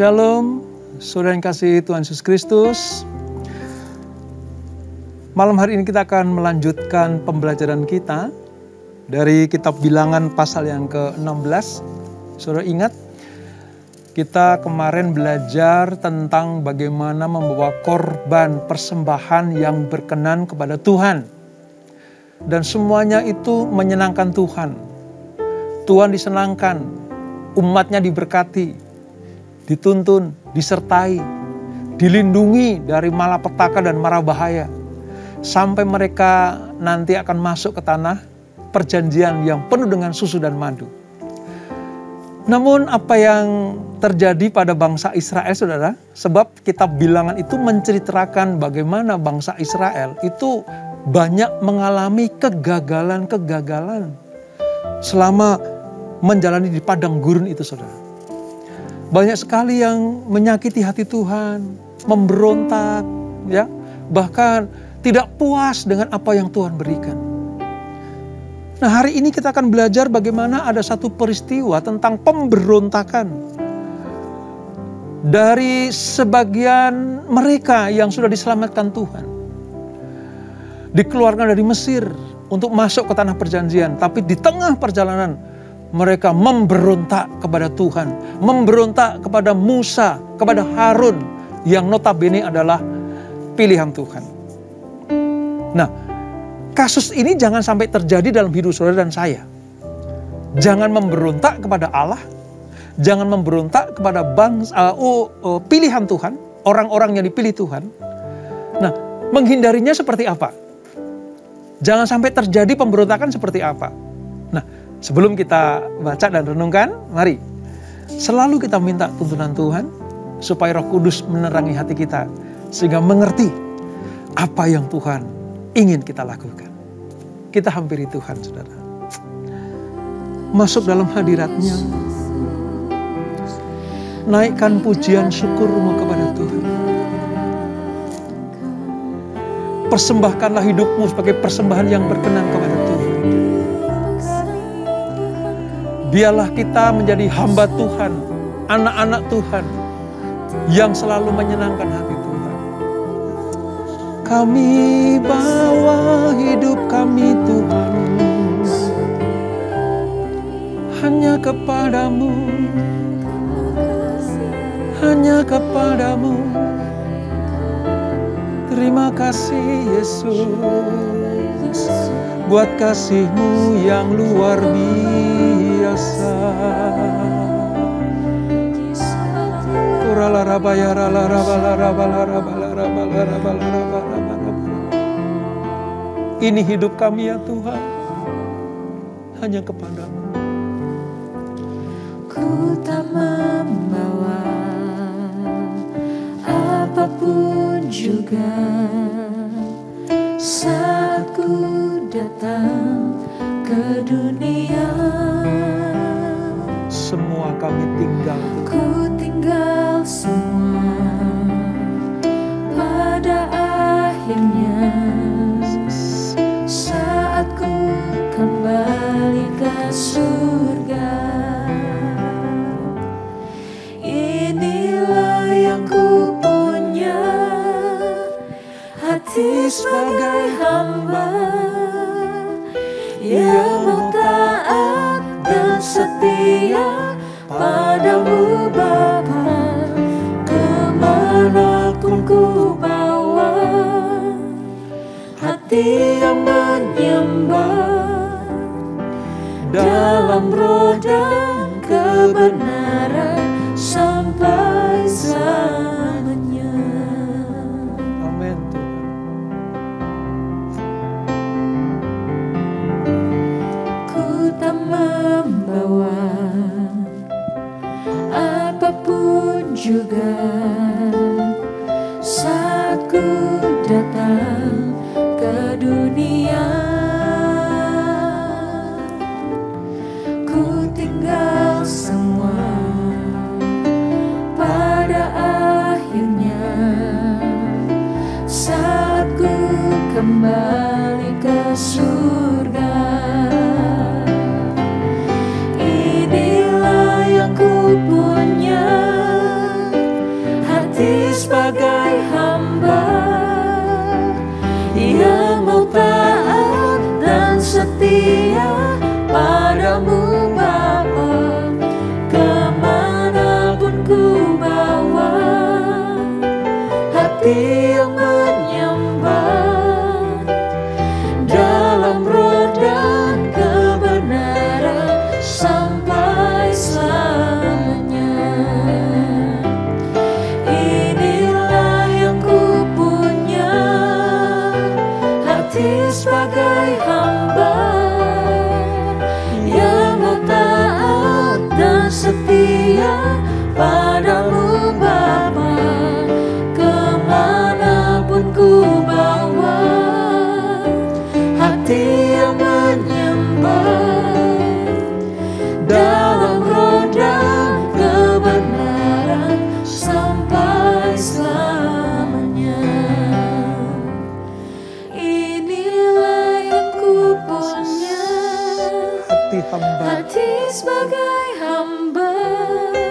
Shalom, saudara yang kasih Tuhan Yesus Kristus. Malam hari ini kita akan melanjutkan pembelajaran kita dari kitab Bilangan pasal yang ke-16. Saudara ingat, kita kemarin belajar tentang bagaimana membawa korban persembahan yang berkenan kepada Tuhan. Dan semuanya itu menyenangkan Tuhan. Tuhan disenangkan, umatnya diberkati, dituntun, disertai, dilindungi dari malapetaka dan mara bahaya. Sampai mereka nanti akan masuk ke tanah perjanjian yang penuh dengan susu dan madu. Namun apa yang terjadi pada bangsa Israel, saudara? Sebab kitab Bilangan itu menceritakan bagaimana bangsa Israel itu banyak mengalami kegagalan-kegagalan selama menjalani di padang gurun itu, saudara. Banyak sekali yang menyakiti hati Tuhan, memberontak, ya, bahkan tidak puas dengan apa yang Tuhan berikan. Nah, hari ini kita akan belajar bagaimana ada satu peristiwa tentang pemberontakan dari sebagian mereka yang sudah diselamatkan Tuhan. Dikeluarkan dari Mesir untuk masuk ke tanah perjanjian, tapi di tengah perjalanan mereka memberontak kepada Tuhan, memberontak kepada Musa, kepada Harun yang notabene adalah pilihan Tuhan. Nah, kasus ini jangan sampai terjadi dalam hidup saudara dan saya. Jangan memberontak kepada Allah, jangan memberontak kepada pilihan Tuhan, orang-orang yang dipilih Tuhan. Nah, menghindarinya seperti apa? Jangan sampai terjadi pemberontakan seperti apa? Nah, sebelum kita baca dan renungkan, mari selalu kita minta tuntunan Tuhan supaya Roh Kudus menerangi hati kita sehingga mengerti apa yang Tuhan ingin kita lakukan. Kita hampiri Tuhan, saudara. Masuk dalam hadirat-Nya. Naikkan pujian syukurmu kepada Tuhan. Persembahkanlah hidupmu sebagai persembahan yang berkenan kepada Tuhan. Biarlah kita menjadi hamba Tuhan, anak-anak Tuhan yang selalu menyenangkan hati Tuhan. Kami bawa hidup kami Tuhan, hanya kepadamu, hanya kepadamu. Terima kasih Yesus buat kasih-Mu yang luar biasa. Ini hidup kami ya Tuhan, hanya kepadamu. Ku tak membawa apapun juga saat ku datang ke dunia. Semua kami tinggal, ku tinggal semua pada akhirnya saat ku kembali ke surga. Inilah yang ku punya, hati sebagai hamba yang mau taat dan setia padamu Bapa. Kemanapun ku bawa, hati yang menyembah dalam roh dan kebenaran sampai selamanya. amin Tuhan. Ku tak membawa apapun juga saat ku datang ke dunia. Ku tinggal semua pada akhirnya saat ku kembali ke surga. Inilah yang ku punya,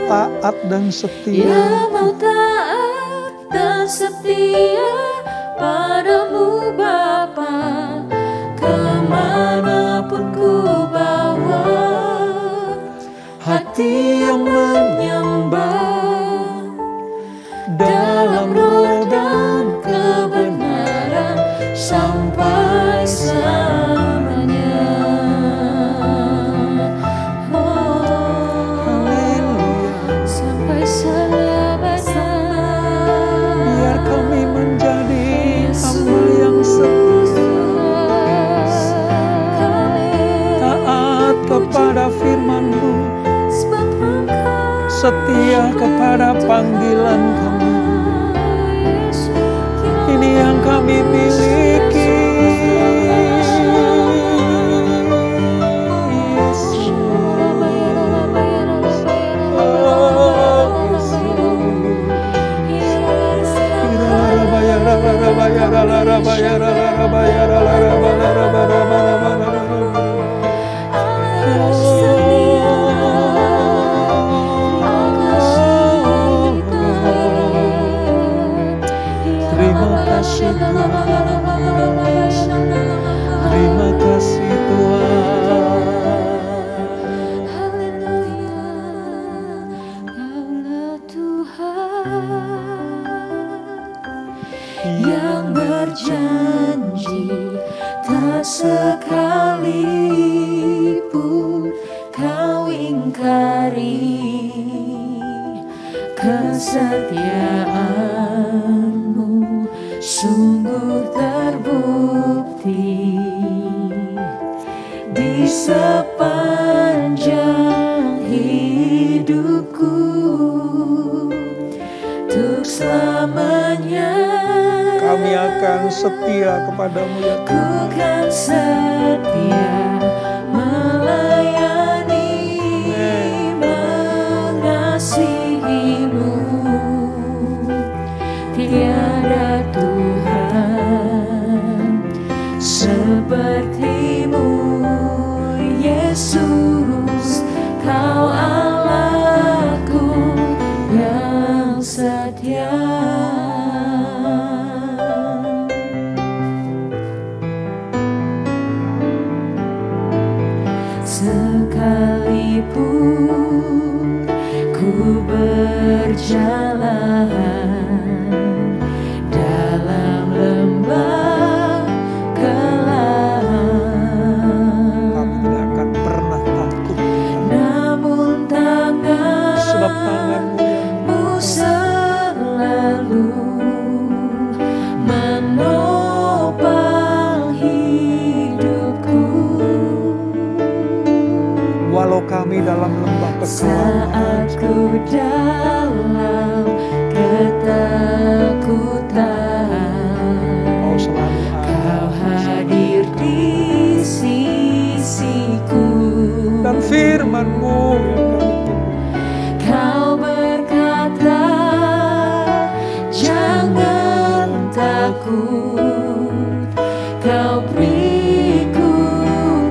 taat dan setia. Yang mau taat dan setia padamu Bapa, kemanapun ku bawa. Hati yang menyembah dalam roh dan kebenaran sampai selamanya. Sampai selamanya. Biar kami menjadi hamba yang setia, taat kepada firman-Mu, setia kepada panggilan kami. Ini yang kami miliki. Terima kasih Tuhan. Haleluya, Kaulah Tuhan yang berjanji tak sekalipun Kau ingkari kesetiaan-Mu sungguh terbukti di sepanjang hidupku, untuk selamanya Kami akan setia kepadamu ya ku Tuhan. kan setia melayani, mengasihi-Mu. Tiada Tuhan seperti-Mu, Yesus, Kau Allahku yang setia. Sekalipun ku berjalan dalam lembah gelap, Kami tidak akan pernah takut, namun sebab tangan-Mu tangan-Mu selalu menopang hidupku. walau kami dalam lembah kekelaman, Saat ku dalam ketakutan, Kau selalu Kau ada. hadir di sisiku. Dan firman-Mu yang kami tunggu. Kau berkata, jangan takut, Kau beriku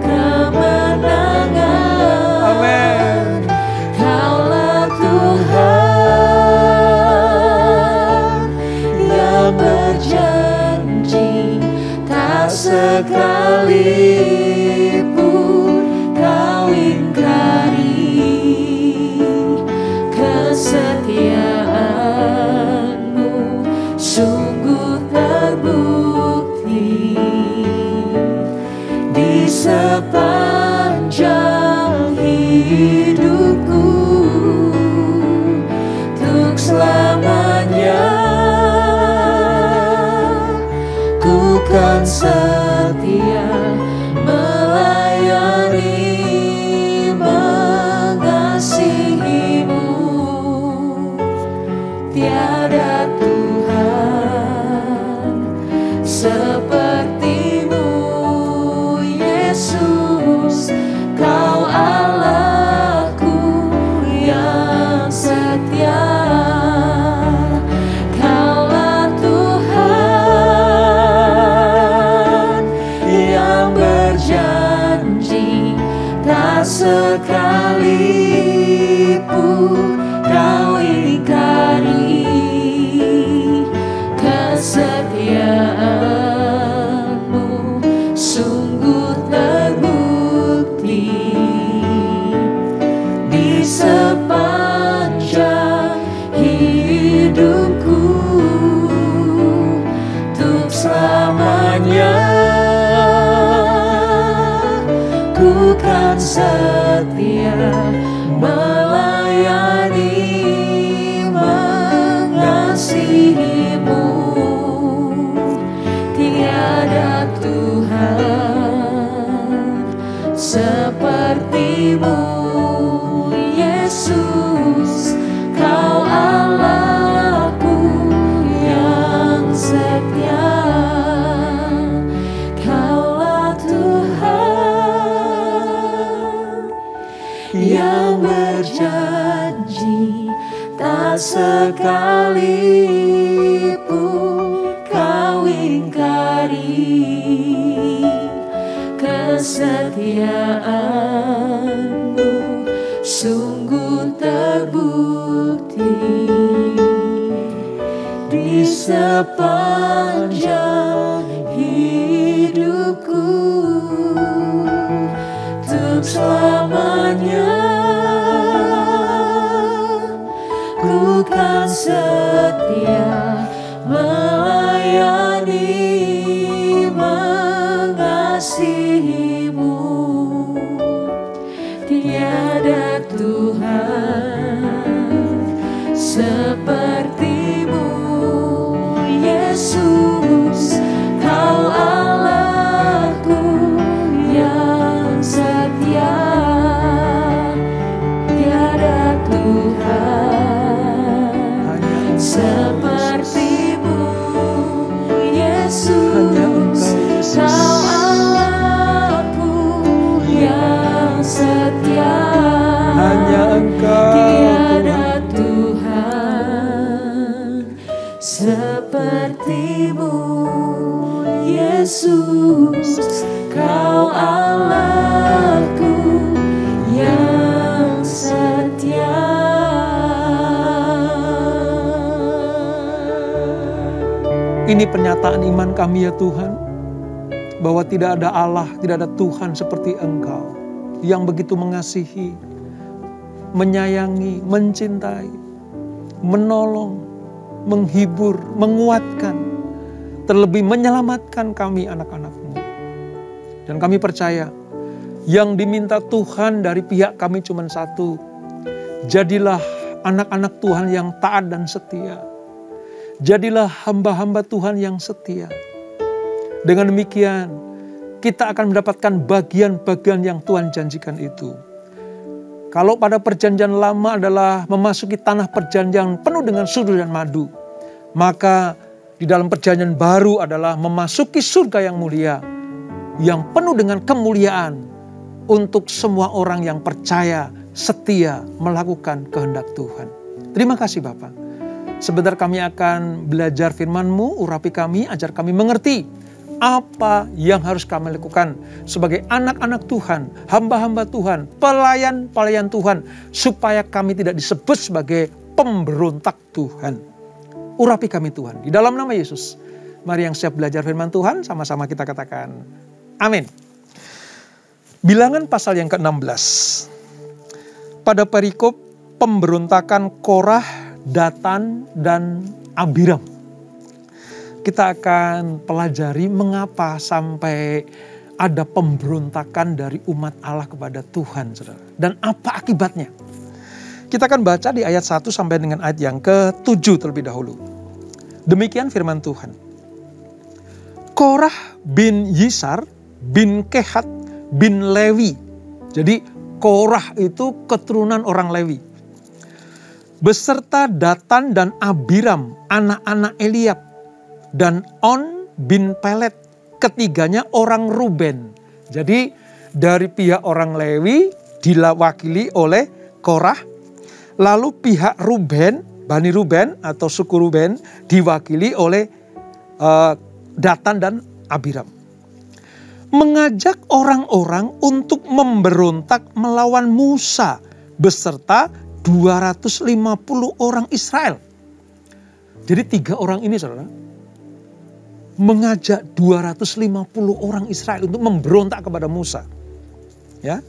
kemenangan. Amin. Kaulah Tuhan yang berjanji tak sekalipun Kau ingkari kesetiaan-Mu sungguh terbukti di sepanjang hidupku, untuk selamanya ku kan setia melayani, mengasihi-Mu. Tiada Tuhan seperti-Mu, Yesus, Kau Allahku yang setia. Kaulah Tuhan yang janji, tak sekalipun kau ingkari kesetiaanmu sungguh terbukti di sepanjang hidupku, untuk selamanya ku kan setia melayani, mengasihimu. Tiada Tuhan sepertimu, Yesus, Kau Allahku yang setia. Tiada Tuhan sepertimu, Yesus, Kau Allahku yang setia. Hanya Engkau. Tiada Tuhan sepertimu, Yesus, Kau Allahku yang setia. Ini pernyataan iman kami ya Tuhan, bahwa tidak ada Allah, tidak ada Tuhan seperti Engkau, yang begitu mengasihi, menyayangi, mencintai, menolong, menghibur, menguatkan, terlebih menyelamatkan kami anak-anak-Mu. Dan kami percaya, yang diminta Tuhan dari pihak kami cuma satu, jadilah anak-anak Tuhan yang taat dan setia. Jadilah hamba-hamba Tuhan yang setia. Dengan demikian, kita akan mendapatkan bagian-bagian yang Tuhan janjikan itu. Kalau pada perjanjian lama adalah memasuki tanah perjanjian penuh dengan susu dan madu, maka di dalam perjanjian baru adalah memasuki surga yang mulia, yang penuh dengan kemuliaan untuk semua orang yang percaya, setia melakukan kehendak Tuhan. Terima kasih Bapak. Sebentar kami akan belajar firman-Mu, urapi kami, ajar kami mengerti apa yang harus kami lakukan sebagai anak-anak Tuhan, hamba-hamba Tuhan, pelayan-pelayan Tuhan, supaya kami tidak disebut sebagai pemberontak Tuhan. Urapi kami Tuhan, di dalam nama Yesus. Mari yang siap belajar firman Tuhan, sama-sama kita katakan, amin. Bilangan pasal yang ke-16. Pada perikop pemberontakan Korah, Datan, dan Abiram. Kita akan pelajari mengapa sampai ada pemberontakan dari umat Allah kepada Tuhan, saudara. Dan apa akibatnya? Kita akan baca di ayat 1 sampai dengan ayat yang ke-7 terlebih dahulu. Demikian firman Tuhan. Korah bin Yisar bin Kehat bin Lewi. Jadi Korah itu keturunan orang Lewi. Beserta Datan dan Abiram, anak-anak Eliab, dan On bin Pelet, ketiganya orang Ruben. Jadi dari pihak orang Lewi diwakili oleh Korah, lalu pihak Ruben, Bani Ruben atau suku Ruben diwakili oleh Datan dan Abiram. Mengajak orang-orang untuk memberontak melawan Musa beserta 250 orang Israel. Jadi 3 orang ini saudara mengajak 250 orang Israel untuk memberontak kepada Musa. Ya.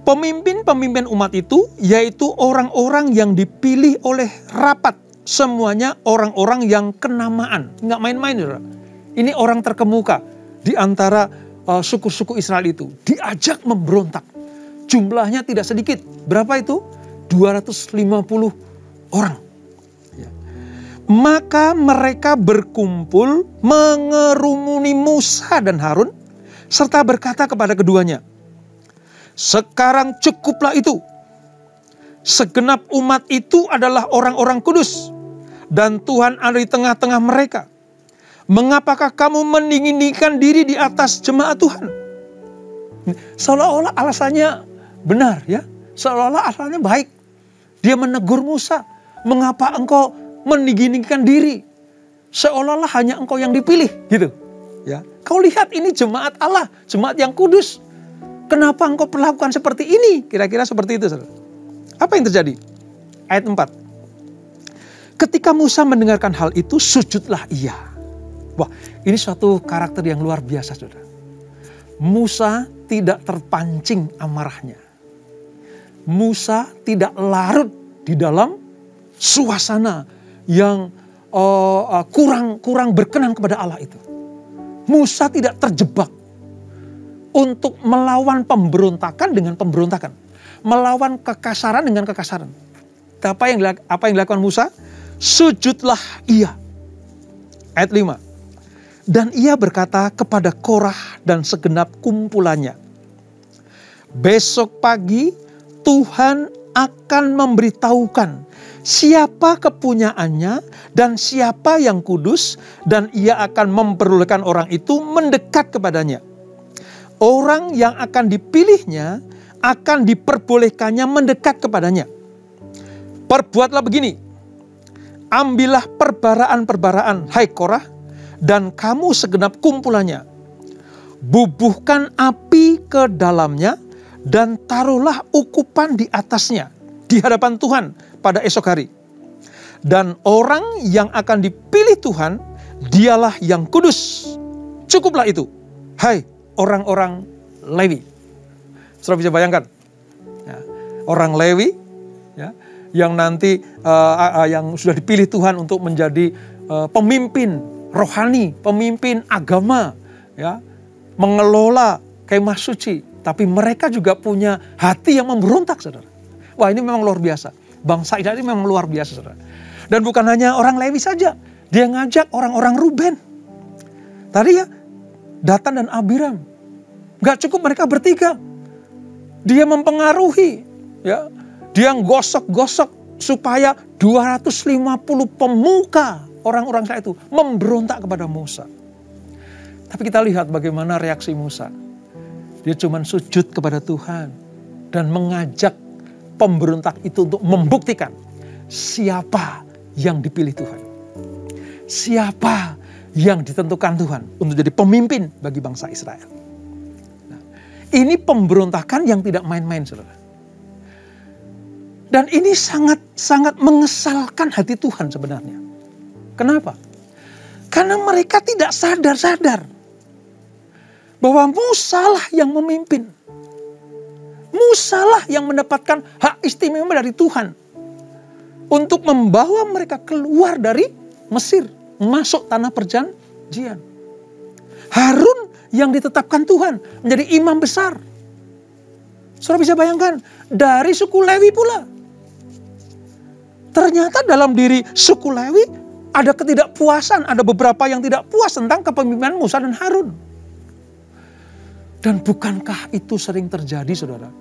Pemimpin-pemimpin umat itu yaitu orang-orang yang dipilih oleh rapat. Semuanya orang-orang yang kenamaan. Nggak main-main saudara. Ini orang terkemuka di antara suku-suku Israel itu. Diajak memberontak. Jumlahnya tidak sedikit. Berapa itu? 250 orang. Ya. Maka mereka berkumpul mengerumuni Musa dan Harun. Serta berkata kepada keduanya, sekarang cukuplah itu. Segenap umat itu adalah orang-orang kudus. Dan Tuhan ada di tengah-tengah mereka. Mengapakah kamu meninggikan diri di atas jemaat Tuhan? Seolah-olah alasannya benar ya. Seolah-olah asalnya baik. Dia menegur Musa, mengapa engkau meninggikan diri? Seolah-olah hanya engkau yang dipilih, gitu. Ya, kau lihat ini jemaat Allah, jemaat yang kudus. Kenapa engkau perlakukan seperti ini? Kira-kira seperti itu, saudara. Apa yang terjadi? Ayat 4. Ketika Musa mendengarkan hal itu, sujudlah ia. Wah, ini suatu karakter yang luar biasa, saudara. Musa tidak terpancing amarahnya. Musa tidak larut di dalam suasana yang kurang berkenan kepada Allah itu. Musa tidak terjebak untuk melawan pemberontakan dengan pemberontakan, melawan kekasaran dengan kekasaran. Apa yang dilakukan Musa? Sujudlah ia. Ayat 5. Dan ia berkata kepada Korah dan segenap kumpulannya, besok pagi Tuhan akan memberitahukan siapa kepunyaannya dan siapa yang kudus, dan ia akan memperbolehkan orang itu mendekat kepadanya. Orang yang akan dipilihnya akan diperbolehkannya mendekat kepadanya. Perbuatlah begini, ambillah perbaraan-perbaraan, hai Korah, dan kamu segenap kumpulannya. Bubuhkan api ke dalamnya dan taruhlah ukupan di atasnya di hadapan Tuhan pada esok hari. Dan orang yang akan dipilih Tuhan, dialah yang kudus. Cukuplah itu, hai orang-orang Lewi. Saudara bisa bayangkan, ya, orang Lewi, ya, yang nanti yang sudah dipilih Tuhan untuk menjadi pemimpin rohani, pemimpin agama, ya, mengelola kemah suci. Tapi mereka juga punya hati yang memberontak, saudara. Wah, ini memang luar biasa. Bangsa Israel ini memang luar biasa, saudara. Dan bukan hanya orang Lewi saja, dia ngajak orang-orang Ruben. Tadi ya, Datan dan Abiram. Gak cukup mereka bertiga. Dia mempengaruhi, ya. Dia gosok-gosok supaya 250 pemuka orang-orang Israel itu memberontak kepada Musa. Tapi kita lihat bagaimana reaksi Musa. Dia cuma sujud kepada Tuhan dan mengajak pemberontak itu untuk membuktikan siapa yang dipilih Tuhan. Siapa yang ditentukan Tuhan untuk jadi pemimpin bagi bangsa Israel. Nah, ini pemberontakan yang tidak main-main, saudara. Dan ini sangat mengesalkan hati Tuhan sebenarnya. Kenapa? Karena mereka tidak sadar-sadar bahwa Musa lah yang memimpin. Musa lah yang mendapatkan hak istimewa dari Tuhan untuk membawa mereka keluar dari Mesir, masuk tanah perjanjian. Harun yang ditetapkan Tuhan menjadi imam besar. Saudara bisa bayangkan, dari suku Lewi pula. Ternyata dalam diri suku Lewi ada ketidakpuasan, ada beberapa yang tidak puas tentang kepemimpinan Musa dan Harun. Dan bukankah itu sering terjadi, saudara?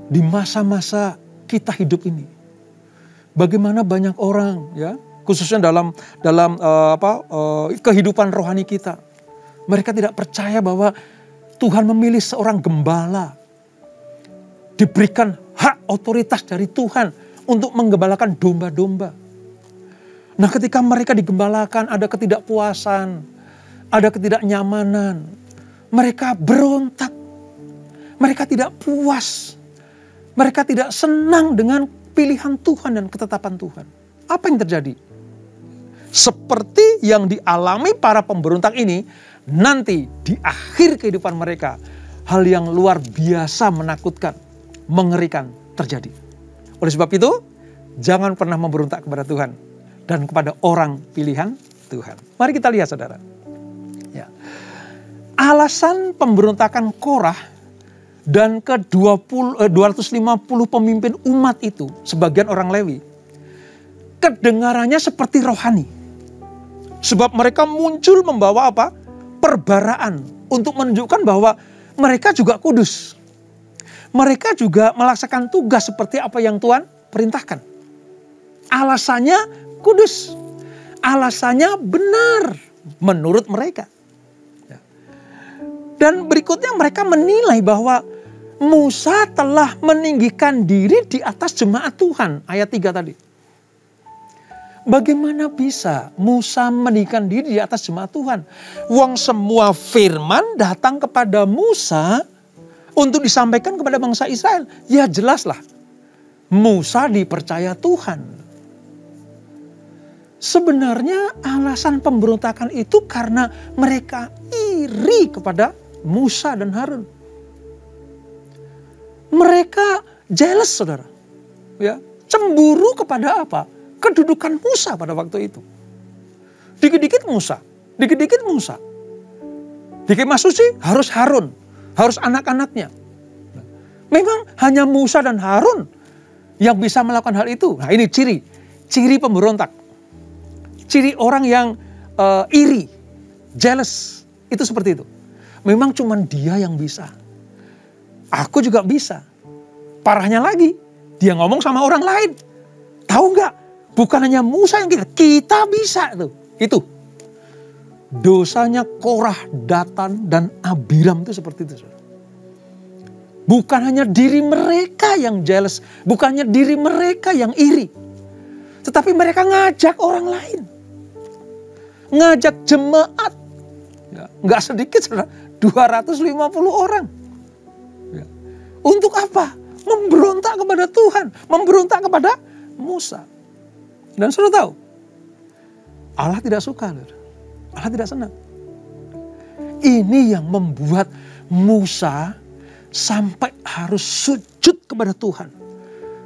Di masa-masa kita hidup ini. Bagaimana banyak orang, ya, khususnya dalam kehidupan rohani kita. Mereka tidak percaya bahwa Tuhan memilih seorang gembala. Diberikan hak otoritas dari Tuhan untuk menggembalakan domba-domba. Nah, ketika mereka digembalakan ada ketidakpuasan, ada ketidaknyamanan. Mereka berontak. Mereka tidak puas. Mereka tidak senang dengan pilihan Tuhan dan ketetapan Tuhan. Apa yang terjadi? Seperti yang dialami para pemberontak ini, nanti di akhir kehidupan mereka, hal yang luar biasa menakutkan, mengerikan terjadi. Oleh sebab itu, jangan pernah memberontak kepada Tuhan dan kepada orang pilihan Tuhan. Mari kita lihat, saudara. Ya. Alasan pemberontakan Korah dan ke-250 pemimpin umat itu, sebagian orang Lewi, kedengarannya seperti rohani. Sebab mereka muncul membawa apa? Perbaraan untuk menunjukkan bahwa mereka juga kudus. Mereka juga melaksanakan tugas seperti apa yang Tuhan perintahkan. Alasannya kudus. Alasannya benar menurut mereka. Dan berikutnya mereka menilai bahwa Musa telah meninggikan diri di atas jemaat Tuhan. Ayat 3 tadi. Bagaimana bisa Musa meninggikan diri di atas jemaat Tuhan? Wong semua firman datang kepada Musa untuk disampaikan kepada bangsa Israel. Ya jelaslah, Musa dipercaya Tuhan. Sebenarnya alasan pemberontakan itu karena mereka iri kepada Musa dan Harun. Mereka jealous, saudara. Ya, cemburu kepada apa? Kedudukan Musa pada waktu itu. Dikit-dikit Musa, dikit-dikit Musa. Di kemah suci harus Harun, harus anak-anaknya. Memang hanya Musa dan Harun yang bisa melakukan hal itu. Nah ini ciri pemberontak. Ciri orang yang iri, jealous, itu seperti itu. Memang cuma dia yang bisa. Aku juga bisa. Parahnya lagi, dia ngomong sama orang lain. Tahu nggak? Bukan hanya Musa yang kita bisa tuh. Itu. Dosanya Korah, Datan, dan Abiram itu seperti itu. Bukan hanya diri mereka yang jealous. Bukannya diri mereka yang iri. Tetapi mereka ngajak orang lain. Ngajak jemaat. Ya, nggak sedikit, saudara. 250 orang. Ya. Untuk apa? Memberontak kepada Tuhan. Memberontak kepada Musa. Dan saudara tahu, Allah tidak suka. Allah tidak senang. Ini yang membuat Musa sampai harus sujud kepada Tuhan.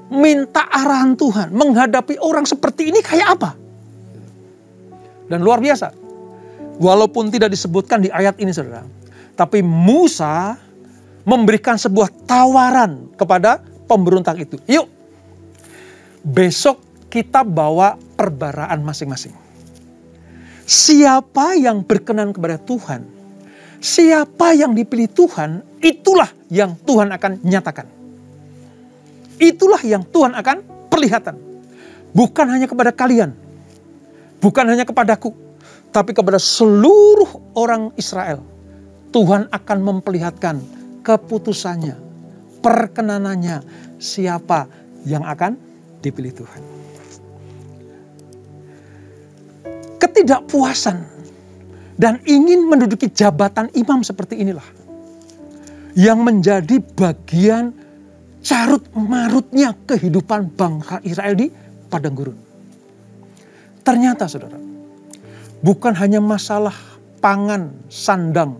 Minta arahan Tuhan. Menghadapi orang seperti ini kayak apa? Dan luar biasa. Walaupun tidak disebutkan di ayat ini, saudara. Tapi Musa memberikan sebuah tawaran kepada pemberontak itu. Yuk, besok kita bawa perbaraan masing-masing. Siapa yang berkenan kepada Tuhan, siapa yang dipilih Tuhan, itulah yang Tuhan akan nyatakan. Itulah yang Tuhan akan perlihatkan. Bukan hanya kepada kalian, bukan hanya kepadaku, tapi kepada seluruh orang Israel. Tuhan akan memperlihatkan keputusannya, perkenanannya, siapa yang akan dipilih Tuhan. Ketidakpuasan dan ingin menduduki jabatan imam seperti inilah yang menjadi bagian carut marutnya kehidupan bangsa Israel di padang gurun. Ternyata, saudara, bukan hanya masalah pangan, sandang,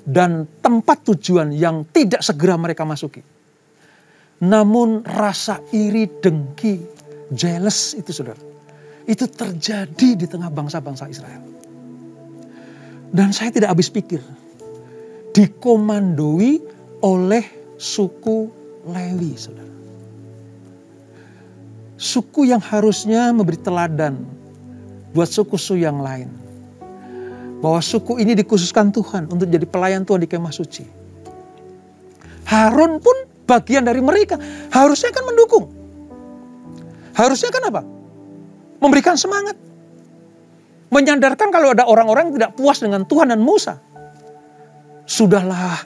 dan tempat tujuan yang tidak segera mereka masuki. Namun rasa iri, dengki, jealous itu, saudara, itu terjadi di tengah bangsa-bangsa Israel. Dan saya tidak habis pikir, dikomandoi oleh suku Lewi, saudara. Suku yang harusnya memberi teladan buat suku-suku yang lain. Bahwa suku ini dikhususkan Tuhan untuk jadi pelayan Tuhan di kemah suci. Harun pun bagian dari mereka. Harusnya kan mendukung. Harusnya kan apa? Memberikan semangat. Menyadarkan kalau ada orang-orang yang tidak puas dengan Tuhan dan Musa. Sudahlah,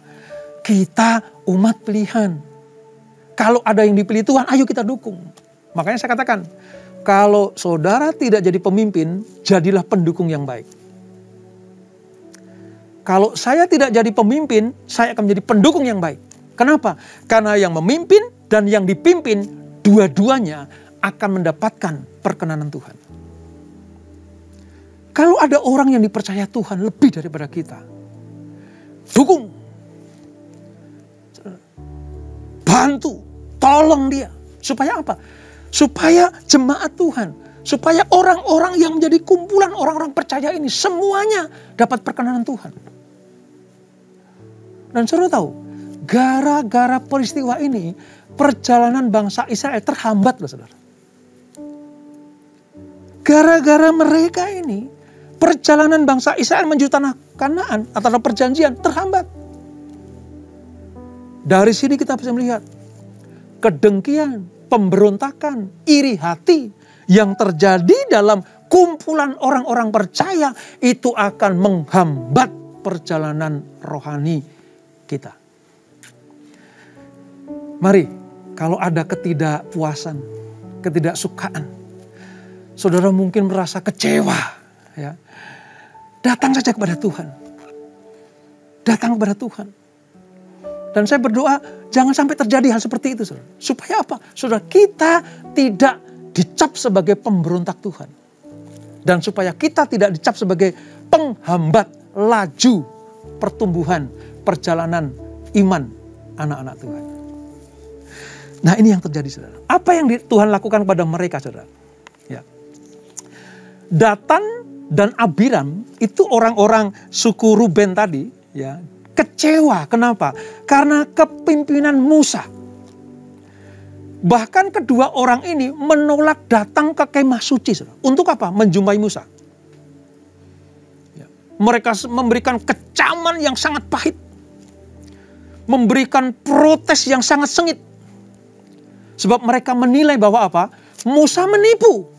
kita umat pilihan. Kalau ada yang dipilih Tuhan, ayo kita dukung. Makanya saya katakan, kalau saudara tidak jadi pemimpin, jadilah pendukung yang baik. Kalau saya tidak jadi pemimpin, saya akan menjadi pendukung yang baik. Kenapa? Karena yang memimpin dan yang dipimpin, dua-duanya akan mendapatkan perkenanan Tuhan. Kalau ada orang yang dipercaya Tuhan lebih daripada kita, dukung. Bantu, tolong dia. Supaya apa? Supaya jemaat Tuhan, supaya orang-orang yang menjadi kumpulan orang-orang percaya ini semuanya dapat perkenanan Tuhan. Dan saudara tahu, gara-gara peristiwa ini perjalanan bangsa Israel terhambat loh, saudara. Gara-gara mereka ini perjalanan bangsa Israel menuju tanah Kanaan atau tanah perjanjian terhambat. Dari sini kita bisa melihat kedengkian, pemberontakan, iri hati yang terjadi dalam kumpulan orang-orang percaya itu akan menghambat perjalanan rohani kita. Mari, kalau ada ketidakpuasan, ketidaksukaan, saudara mungkin merasa kecewa, ya, datang saja kepada Tuhan. Datang kepada Tuhan. Dan saya berdoa jangan sampai terjadi hal seperti itu, saudara. Supaya apa? Saudara, kita tidak dicap sebagai pemberontak Tuhan. Dan supaya kita tidak dicap sebagai penghambat laju pertumbuhan perjalanan iman anak-anak Tuhan. Nah, ini yang terjadi, saudara. Apa yang Tuhan lakukan kepada mereka, saudara? Ya. Datan dan Abiram itu orang-orang suku Ruben tadi, ya, kecewa. Kenapa? Karena kepimpinan Musa. Bahkan kedua orang ini menolak datang ke kemah suci, saudara. Untuk apa? Menjumpai Musa. Ya. Mereka memberikan kecaman yang sangat pahit. Memberikan protes yang sangat sengit. Sebab mereka menilai bahwa apa? Musa menipu.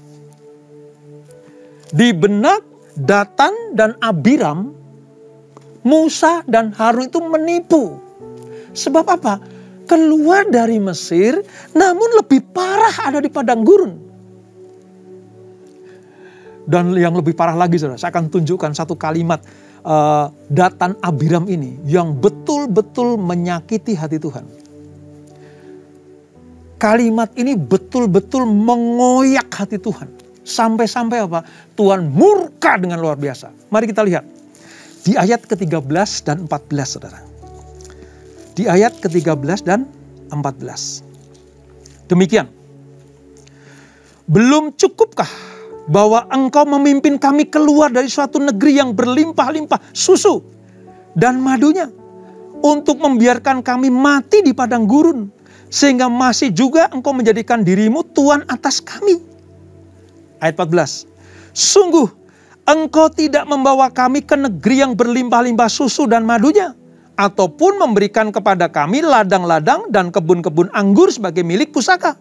Di benak Datan dan Abiram, Musa dan Harun itu menipu. Sebab apa? Keluar dari Mesir, namun lebih parah ada di padang gurun. Dan yang lebih parah lagi, saudara, saya akan tunjukkan satu kalimat Datan Abiram ini yang betul-betul menyakiti hati Tuhan. Kalimat ini betul-betul mengoyak hati Tuhan. Sampai-sampai apa? Tuhan murka dengan luar biasa. Mari kita lihat. Di ayat ke-13 dan 14, saudara. Di ayat ke-13 dan 14. Demikian. Belum cukupkah bahwa engkau memimpin kami keluar dari suatu negeri yang berlimpah-limpah susu dan madunya, untuk membiarkan kami mati di padang gurun, sehingga masih juga engkau menjadikan dirimu Tuhan atas kami. Ayat 14. Sungguh engkau tidak membawa kami ke negeri yang berlimpah-limpah susu dan madunya, ataupun memberikan kepada kami ladang-ladang dan kebun-kebun anggur sebagai milik pusaka.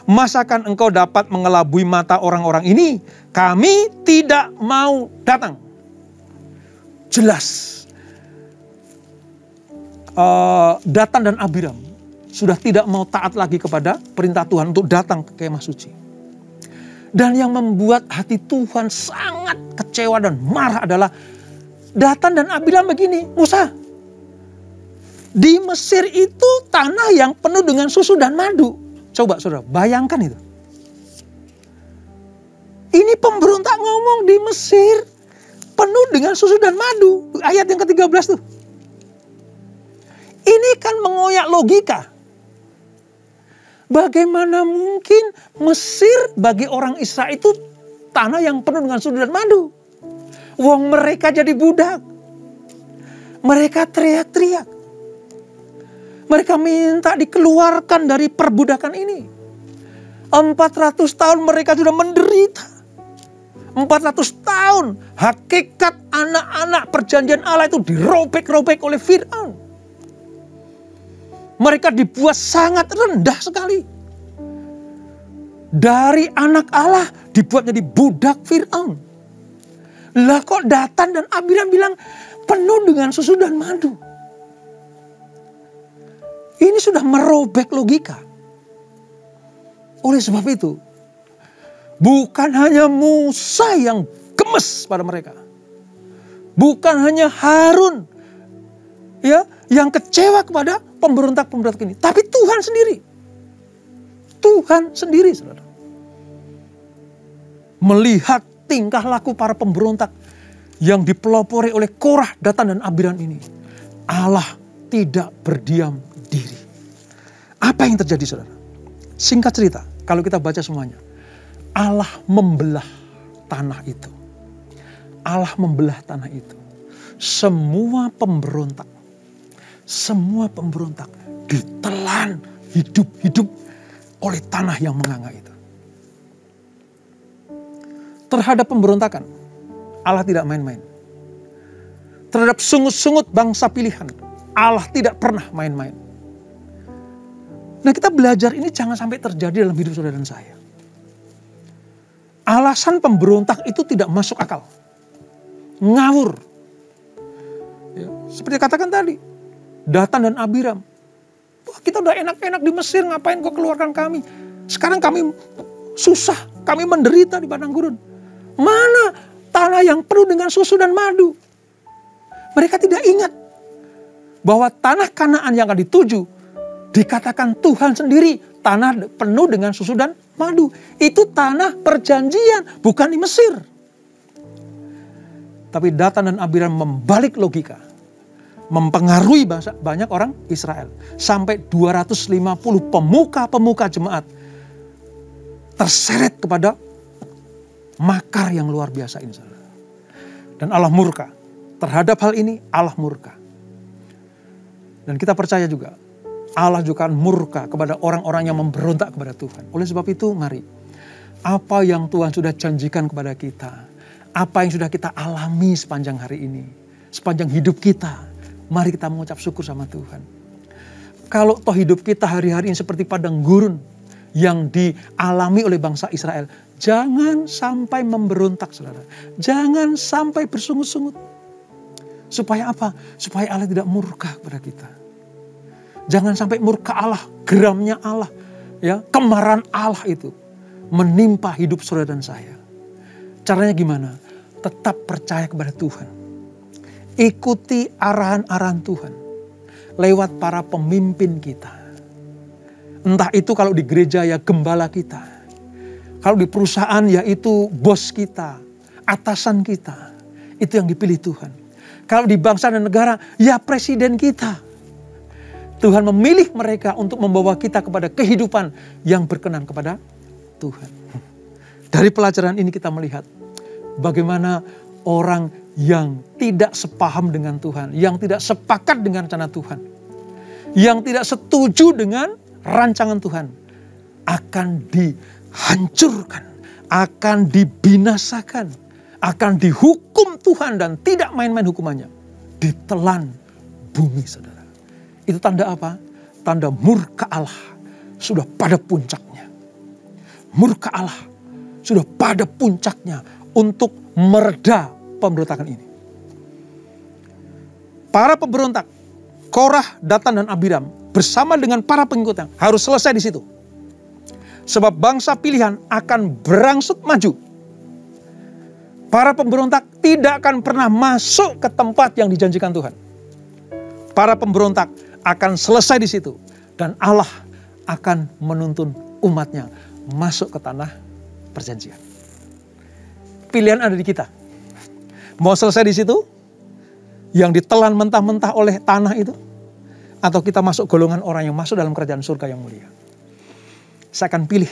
Masakan engkau dapat mengelabui mata orang-orang ini? Kami tidak mau datang. Jelas. Datan dan Abiram sudah tidak mau taat lagi kepada perintah Tuhan untuk datang ke kemah suci. Dan yang membuat hati Tuhan sangat kecewa dan marah adalah Datan dan Abiram begini, Musa, di Mesir itu tanah yang penuh dengan susu dan madu. Coba saudara, bayangkan itu. Ini pemberontak ngomong di Mesir penuh dengan susu dan madu. Ayat yang ke-13 tuh. Ini kan mengoyak logika. Bagaimana mungkin Mesir bagi orang Israel itu tanah yang penuh dengan susu dan madu? Wong mereka jadi budak. Mereka teriak-teriak. Mereka minta dikeluarkan dari perbudakan ini. 400 tahun mereka sudah menderita. 400 tahun hakikat anak-anak perjanjian Allah itu dirobek-robek oleh Fir'aun. Mereka dibuat sangat rendah sekali. Dari anak Allah dibuat jadi budak Fir'aun. Lah kok Datan dan Abiram bilang penuh dengan susu dan madu. Ini sudah merobek logika. Oleh sebab itu, bukan hanya Musa yang gemes pada mereka. Bukan hanya Harun, ya, yang kecewa kepada pemberontak-pemberontak ini. Tapi Tuhan sendiri. Tuhan sendiri, saudara. Melihat tingkah laku para pemberontak yang dipelopori oleh Korah, Datan, dan Abiram ini. Allah tidak berdiam diri. Apa yang terjadi, saudara? Singkat cerita, kalau kita baca semuanya. Allah membelah tanah itu. Allah membelah tanah itu. Semua pemberontak ditelan hidup-hidup oleh tanah yang menganga itu. Terhadap pemberontakan, Allah tidak main-main. Terhadap sungut-sungut bangsa pilihan, Allah tidak pernah main-main. Nah, kita belajar ini jangan sampai terjadi dalam hidup saudara dan saya. Alasan pemberontak itu tidak masuk akal. Ngawur. Ya, seperti katakan tadi, Datan dan Abiram. Wah, kita udah enak-enak di Mesir, ngapain kau keluarkan kami? Sekarang kami susah, kami menderita di padang gurun. Mana tanah yang penuh dengan susu dan madu? Mereka tidak ingat bahwa tanah Kanaan yang akan dituju dikatakan Tuhan sendiri tanah penuh dengan susu dan madu. Itu tanah perjanjian, bukan di Mesir. Tapi Datan dan Abiram membalik logika, mempengaruhi banyak orang Israel. Sampai 250 pemuka-pemuka jemaat terseret kepada makar yang luar biasa ini. Dan Allah murka. Terhadap hal ini Allah murka. Dan kita percaya juga Allah juga akan murka kepada orang-orang yang memberontak kepada Tuhan. Oleh sebab itu mari, apa yang Tuhan sudah janjikan kepada kita, apa yang sudah kita alami sepanjang hari ini, sepanjang hidup kita, mari kita mengucap syukur sama Tuhan. Kalau toh hidup kita hari-hari ini seperti padang gurun yang dialami oleh bangsa Israel, jangan sampai memberontak, saudara. Jangan sampai bersungut-sungut. Supaya apa? Supaya Allah tidak murka kepada kita. Jangan sampai murka Allah, geramnya Allah, ya, kemarahan Allah itu menimpa hidup saudara dan saya. Caranya gimana? Tetap percaya kepada Tuhan. Ikuti arahan-arahan Tuhan lewat para pemimpin kita. Entah itu kalau di gereja ya gembala kita. Kalau di perusahaan ya itu bos kita, atasan kita. Itu yang dipilih Tuhan. Kalau di bangsa dan negara ya presiden kita. Tuhan memilih mereka untuk membawa kita kepada kehidupan yang berkenan kepada Tuhan. Dari pelajaran ini kita melihat bagaimana orang yang tidak sepaham dengan Tuhan, yang tidak sepakat dengan rencana Tuhan, yang tidak setuju dengan rancangan Tuhan, akan dihancurkan, akan dibinasakan, akan dihukum Tuhan dan tidak main-main hukumannya. Ditelan bumi, saudara. Itu tanda apa? Tanda murka Allah sudah pada puncaknya. Murka Allah sudah pada puncaknya untuk mereda pemberontakan ini. Para pemberontak, Korah, Datan, dan Abiram bersama dengan para pengikutnya harus selesai di situ. Sebab bangsa pilihan akan berangsur maju. Para pemberontak tidak akan pernah masuk ke tempat yang dijanjikan Tuhan. Para pemberontak akan selesai di situ. Dan Allah akan menuntun umatnya masuk ke tanah perjanjian. Pilihan ada di kita. Mau selesai di situ? Yang ditelan mentah-mentah oleh tanah itu? Atau kita masuk golongan orang yang masuk dalam kerajaan surga yang mulia? Saya akan pilih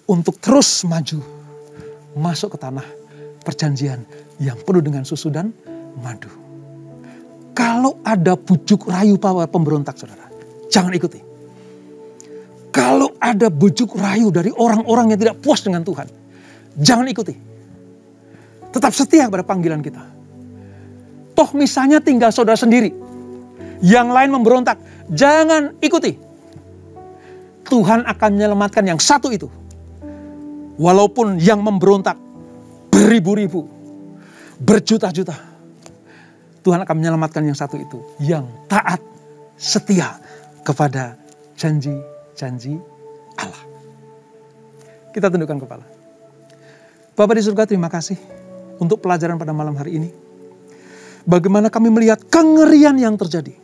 untuk terus maju. Masuk ke tanah perjanjian yang penuh dengan susu dan madu. Kalau ada bujuk rayu para pemberontak, saudara, jangan ikuti. Kalau ada bujuk rayu dari orang-orang yang tidak puas dengan Tuhan, jangan ikuti. Tetap setia pada panggilan kita. Toh misalnya tinggal saudara sendiri, yang lain memberontak, jangan ikuti. Tuhan akan menyelamatkan yang satu itu. Walaupun yang memberontak beribu-ribu, berjuta-juta, Tuhan akan menyelamatkan yang satu itu. Yang taat, setia kepada janji-janji Allah. Kita tundukkan kepala. Bapa di surga, terima kasih untuk pelajaran pada malam hari ini. Bagaimana kami melihat kengerian yang terjadi.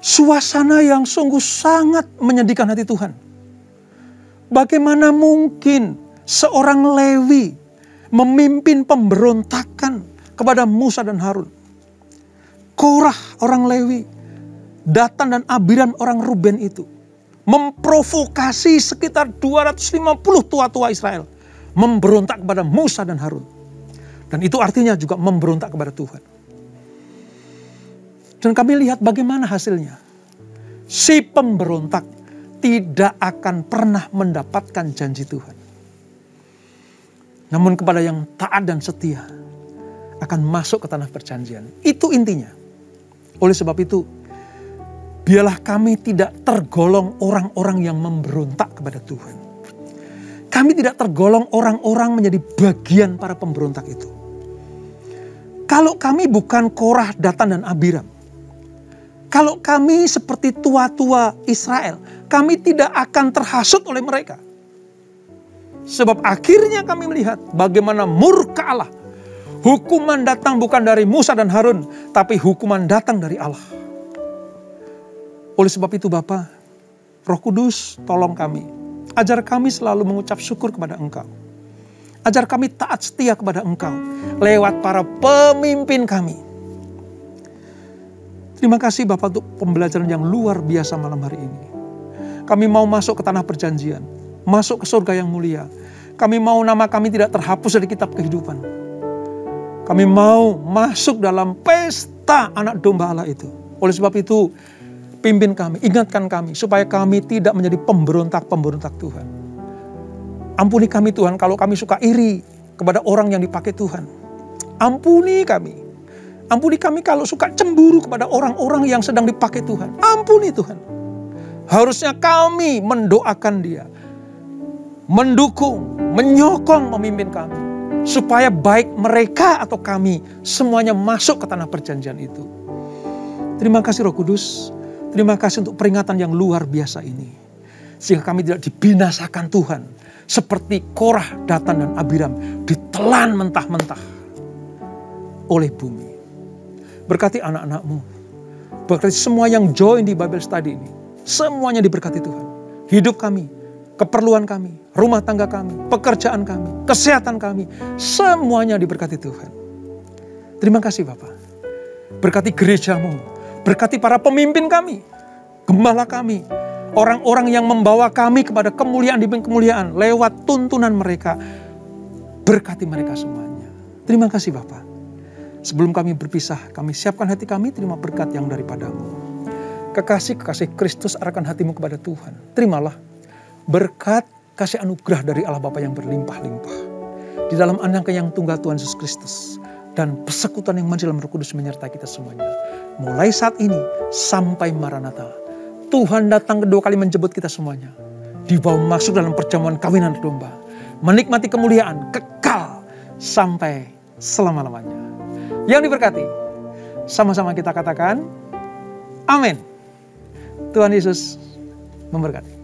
Suasana yang sungguh sangat menyedihkan hati Tuhan. Bagaimana mungkin seorang Lewi memimpin pemberontakan kepada Musa dan Harun. Korah orang Lewi, Datan dan Abiram orang Ruben itu memprovokasi sekitar 250 tua-tua Israel memberontak kepada Musa dan Harun. Dan itu artinya juga memberontak kepada Tuhan. Dan kami lihat bagaimana hasilnya. Si pemberontak tidak akan pernah mendapatkan janji Tuhan. Namun kepada yang taat dan setia akan masuk ke tanah perjanjian. Itu intinya. Oleh sebab itu, biarlah kami tidak tergolong orang-orang yang memberontak kepada Tuhan. Kami tidak tergolong orang-orang menjadi bagian para pemberontak itu. Kalau kami bukan Korah, Datan, dan Abiram, Kalau kami seperti tua-tua Israel, kami tidak akan terhasut oleh mereka. Sebab akhirnya kami melihat bagaimana murka Allah. Hukuman datang bukan dari Musa dan Harun, tapi hukuman datang dari Allah. Oleh sebab itu Bapa, Roh Kudus tolong kami. Ajar kami selalu mengucap syukur kepada Engkau. Ajar kami taat setia kepada Engkau lewat para pemimpin kami. Terima kasih Bapak untuk pembelajaran yang luar biasa malam hari ini. Kami mau masuk ke tanah perjanjian, masuk ke surga yang mulia. Kami mau nama kami tidak terhapus dari kitab kehidupan. Kami mau masuk dalam pesta anak domba Allah itu. Oleh sebab itu, pimpin kami, ingatkan kami supaya kami tidak menjadi pemberontak-pemberontak Tuhan. Ampuni kami Tuhan kalau kami suka iri kepada orang yang dipakai Tuhan. Ampuni kami. Ampuni kami kalau suka cemburu kepada orang-orang yang sedang dipakai Tuhan. Ampuni Tuhan. Harusnya kami mendoakan dia. Mendukung, menyokong pemimpin kami. Supaya baik mereka atau kami semuanya masuk ke tanah perjanjian itu. Terima kasih Roh Kudus. Terima kasih untuk peringatan yang luar biasa ini. Sehingga kami tidak dibinasakan Tuhan. Seperti Korah, Datan, dan Abiram ditelan mentah-mentah oleh bumi. Berkati anak-anakmu. Berkati semua yang join di Bible Study ini. Semuanya diberkati Tuhan. Hidup kami, keperluan kami, rumah tangga kami, pekerjaan kami, kesehatan kami. Semuanya diberkati Tuhan. Terima kasih Bapak. Berkati gerejamu. Berkati para pemimpin kami. Gembala kami. Orang-orang yang membawa kami kepada kemuliaan demi kemuliaan. Lewat tuntunan mereka. Berkati mereka semuanya. Terima kasih Bapak. Sebelum kami berpisah, kami siapkan hati kami terima berkat yang daripadamu. Kekasih-kekasih Kristus arahkan hatimu kepada Tuhan. Terimalah berkat kasih anugerah dari Allah Bapa yang berlimpah-limpah. Di dalam Anak yang tunggal Tuhan Yesus Kristus. Dan persekutuan yang manis dalam Roh Kudus menyertai kita semuanya. Mulai saat ini sampai Maranatha. Tuhan datang kedua kali menjemput kita semuanya. Dibawa masuk dalam perjamuan kawinan domba. Menikmati kemuliaan kekal sampai selama-lamanya. Yang diberkati, sama-sama kita katakan, amin. Tuhan Yesus memberkati.